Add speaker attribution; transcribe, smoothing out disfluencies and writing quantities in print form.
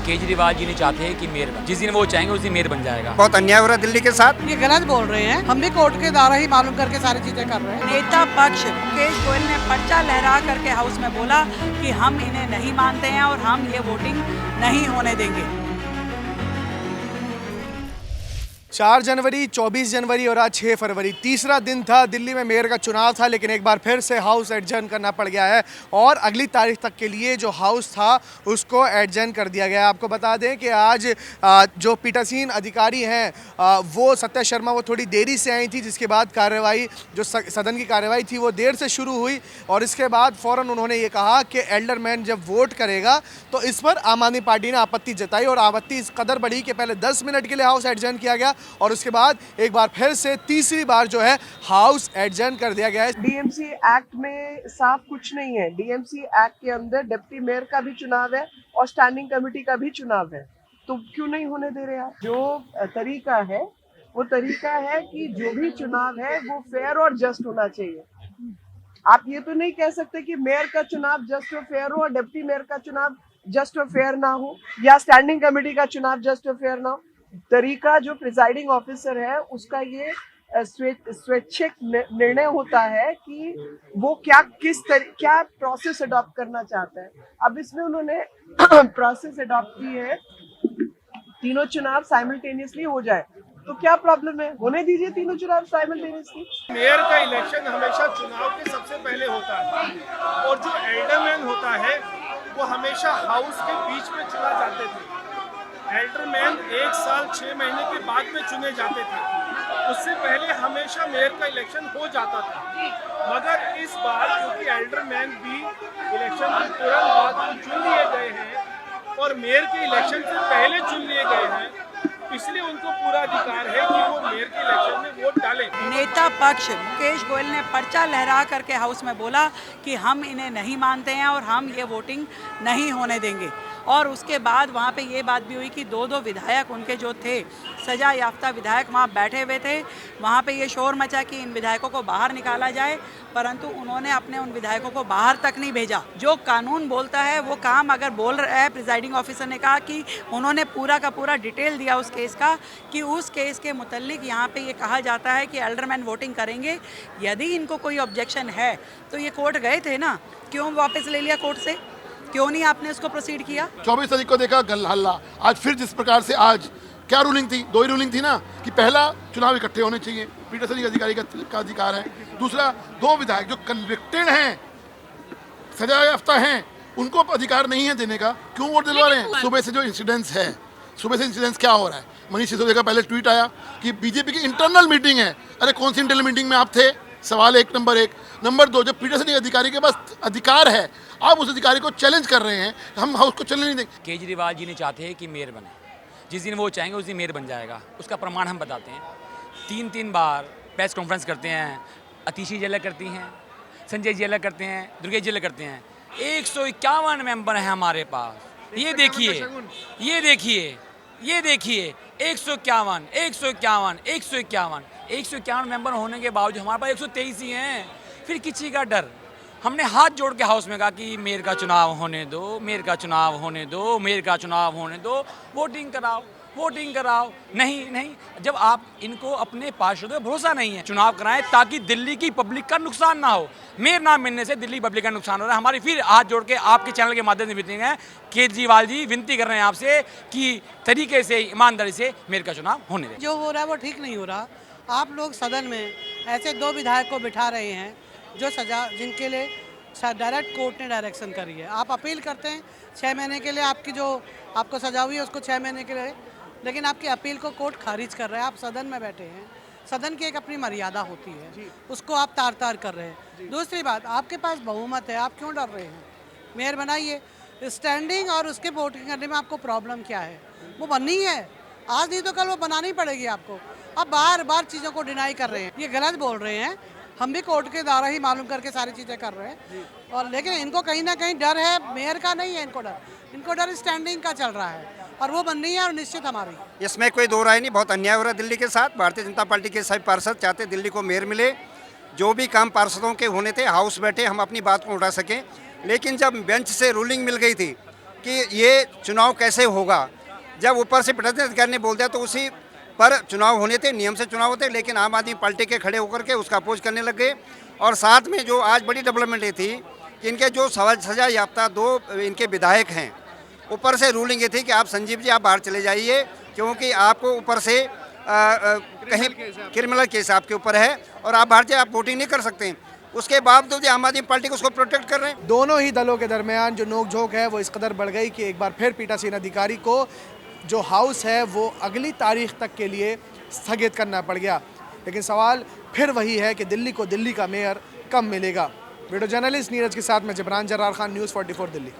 Speaker 1: केजरीवाल जी नहीं चाहते कि मेयर बने, जिस दिन वो चाहेंगे उस दिन मेयर बन जाएगा।
Speaker 2: बहुत अन्याय हो रहा है दिल्ली के साथ।
Speaker 3: ये गलत बोल रहे हैं, हम भी कोर्ट के द्वारा ही मालूम करके सारी चीजें कर रहे हैं।
Speaker 4: नेता पक्ष मुकेश गोयल ने पर्चा लहरा करके हाउस में बोला कि हम इन्हें नहीं मानते हैं और हम ये वोटिंग नहीं होने देंगे।
Speaker 5: 4 जनवरी, 24 जनवरी और आज 6 फरवरी, तीसरा दिन था दिल्ली में मेयर का चुनाव था, लेकिन एक बार फिर से हाउस एडजर्न करना पड़ गया है और अगली तारीख तक के लिए जो हाउस था उसको एडजर्न कर दिया गया है। आपको बता दें कि आज जो पीठासीन अधिकारी हैं वो सत्या शर्मा वो थोड़ी देरी से आई थी, जिसके बाद कार्रवाई जो सदन की कार्रवाई थी वो देर से शुरू हुई और इसके बाद फ़ौरन उन्होंने ये कहा कि एल्डरमैन जब वोट करेगा तो इस पर आम आदमी पार्टी ने आपत्ति जताई और आपत्ति इस कदर बढ़ी कि पहले 10 मिनट के लिए हाउस एडजर्न किया गया और उसके बाद एक बार फिर से तीसरी बार जो है हाउस एडजर्न कर दिया गया है।
Speaker 6: डीएमसी एक्ट में साफ कुछ नहीं है। डीएमसी एक्ट के अंदर डिप्टी मेयर का भी चुनाव है और स्टैंडिंग कमेटी का भी चुनाव है, तो क्यों नहीं होने दे रहे आप? जो तरीका है वो तरीका है कि जो भी चुनाव है वो फेयर और जस्ट होना चाहिए। आप ये तो नहीं कह सकते कि मेयर का चुनाव जस्ट और फेयर हो और डिप्टी मेयर का चुनाव जस्ट और फेयर ना हो या स्टैंडिंग कमेटी का चुनाव जस्ट और फेयर ना हो। तरीका जो प्रिजाइडिंग ऑफिसर है उसका ये स्वैच्छिक निर्णय होता है कि वो क्या प्रोसेस अडॉप्ट करना चाहता है। अब इसमें उन्होंने प्रोसेस अडॉप्ट की है, तीनों चुनाव साइमल्टेनियसली हो जाए, तो क्या प्रॉब्लम है? होने दीजिए तीनों चुनाव साइमल्टेनियसली।
Speaker 7: मेयर का इलेक्शन हमेशा चुनाव के सबसे पहले होता है और जो एल्डरमैन होता है वो हमेशा हाउस के बीच में चुना जाते थे। एल्डरमैन 1 साल 6 महीने के बाद में चुने जाते थे, उससे पहले हमेशा मेयर का इलेक्शन हो जाता था। मगर इस बार क्योंकि एल्डरमैन भी इलेक्शन के तुरंत बाद चुन लिए गए हैं और मेयर के इलेक्शन से पहले चुन लिए गए हैं, इसलिए उनको पूरा अधिकार है कि वो मेयर के इलेक्शन में वोट डालें।
Speaker 4: नेता पक्ष मुकेश गोयल ने पर्चा लहरा करके हाउस में बोला कि हम इन्हें नहीं मानते हैं और हम ये वोटिंग नहीं होने देंगे। और उसके बाद वहाँ पे ये बात भी हुई कि 2 विधायक उनके जो थे, सजा याफ्ता विधायक, वहाँ बैठे हुए थे। वहाँ पे ये शोर मचा कि इन विधायकों को बाहर निकाला जाए, परंतु उन्होंने अपने उन विधायकों को बाहर तक नहीं भेजा। जो कानून बोलता है वो काम अगर बोल रहा है, प्रिजाइडिंग ऑफिसर ने कहा कि उन्होंने पूरा का पूरा डिटेल दिया उस केस का कि उस केस के मुतल्लिक यहाँ पे ये कहा जाता है कि एल्डरमैन वोटिंग करेंगे। यदि इनको कोई ऑब्जेक्शन है तो ये कोर्ट गए थे ना, क्यों वापस ले लिया कोर्ट से? क्यों नहीं आपने इसको प्रोसीड किया?
Speaker 8: 24 तारीख को देखा हल्ला, आज फिर जिस प्रकार से आज क्या रूलिंग थी, 2 ही रूलिंग थी ना कि पहला चुनाव इकट्ठे होने चाहिए, पीठासीन अधिकारी का अधिकार है। दूसरा 2 विधायक जो कन्विक्टेड हैं, सजा याफ्ता हैं, उनको अधिकार नहीं है देने का, क्यों वोट दिलवा रहे हैं? सुबह से जो इंसिडेंट्स है, सुबह से इंसिडेंट्स क्या हो रहा है? मनीष सिसोदिया का पहले ट्वीट आया कि बीजेपी की इंटरनल मीटिंग है। अरे कौन सी इंटरनल मीटिंग में आप थे? सवाल 1, नंबर 1। नंबर 2, जब पीठासीन अधिकारी के पास अधिकार है, आप उस अधिकारी को चैलेंज कर रहे हैं, हम हाउस को चलने नहीं देंगे।
Speaker 1: केजरीवाल जी नहीं चाहते कि मेयर बने, जिस दिन वो चाहेंगे उस दिन मेयर बन जाएगा। उसका प्रमाण हम बताते हैं। 3 बार प्रेस कॉन्फ्रेंस करते हैं, अतिशी जेला करती हैं, संजय जेला करते हैं, दुर्गेश जेला करते हैं। 151 मेंबर हैं हमारे पास। ये देखिए 151 मेंबर होने के बावजूद हमारे पास 123 ही हैं। फिर किसी का डर? हमने हाथ जोड़ के हाउस में कहा कि मेयर का चुनाव होने दो, मेयर का चुनाव होने दो, मेयर का चुनाव होने दो, वोटिंग कराओ। नहीं, जब आप इनको अपने पार्षदों पर भरोसा नहीं है, चुनाव कराएं ताकि दिल्ली की पब्लिक का नुकसान ना हो। मेयर ना मिलने से दिल्ली पब्लिक का नुकसान हो रहा है। हमारी फिर हाथ जोड़ के आपके चैनल के माध्यम से विनती है, केजरीवाल जी विनती कर रहे हैं आपसे कि तरीके से, ईमानदारी से मेयर का चुनाव होने दें।
Speaker 3: जो हो रहा है वो ठीक नहीं हो रहा। आप लोग सदन में ऐसे 2 विधायक को बिठा रहे हैं जो सजा, जिनके लिए डायरेक्ट कोर्ट ने डायरेक्शन करी है। आप अपील करते हैं 6 महीने के लिए, आपकी जो आपको सजा हुई है उसको 6 महीने के लिए, लेकिन आपकी अपील को कोर्ट खारिज कर रहा है। आप सदन में बैठे हैं, सदन की एक अपनी मर्यादा होती है, उसको आप तार कर रहे हैं। दूसरी बात, आपके पास बहुमत है, आप क्यों डर रहे हैं? मेयर बनाइए। स्टैंडिंग और उसके वोटिंग करने में आपको प्रॉब्लम क्या है? वो बननी है, आज नहीं तो कल वो बनानी पड़ेगी आपको। अब बार चीज़ों को डिनाई कर रहे हैं, ये गलत बोल रहे हैं। हम भी कोर्ट के द्वारा ही मालूम करके सारी चीज़ें कर रहे हैं और लेकिन इनको कहीं ना कहीं डर है, मेयर का नहीं है इनको डर स्टैंडिंग का चल रहा है और वो बननी है और निश्चित हमारी।
Speaker 2: इसमें कोई 2 राय नहीं। बहुत अन्याय हो रहा है दिल्ली के साथ। भारतीय जनता पार्टी के सभी पार्षद चाहते दिल्ली को मेयर मिले। जो भी काम पार्षदों के होने थे, हाउस बैठे हम अपनी बात को उठा सकें, लेकिन जब बेंच से रूलिंग मिल गई थी कि ये चुनाव कैसे होगा। जब ऊपर से प्रशासनिक अधिकारी ने बोल दिया तो उसी पर चुनाव होने थे, नियम से चुनाव होते, लेकिन आम आदमी पार्टी के खड़े होकर के उसका अपोज करने लग गए। और साथ में जो आज बड़ी डेवलपमेंट ये थी कि इनके जो सजा याफ्ता 2 इनके विधायक हैं, ऊपर से रूलिंग ये थी कि आप संजीव जी आप बाहर चले जाइए, क्योंकि आपको ऊपर से कहीं क्रिमिनल केस आपके ऊपर है और आप बाहर से आप वोटिंग नहीं कर सकते। उसके बावजूद आम आदमी पार्टी को उसको प्रोटेक्ट कर रहे हैं।
Speaker 5: दोनों ही दलों के दरमियान जो नोकझोंक है वो इस कदर बढ़ गई कि एक बार फिर पीठासीन अधिकारी को जो हाउस है वो अगली तारीख तक के लिए स्थगित करना पड़ गया। लेकिन सवाल फिर वही है कि दिल्ली को दिल्ली का मेयर कब मिलेगा। वीडियो जर्नलिस्ट नीरज के साथ मैं जबरान जर्रार खान, न्यूज़ 44 दिल्ली।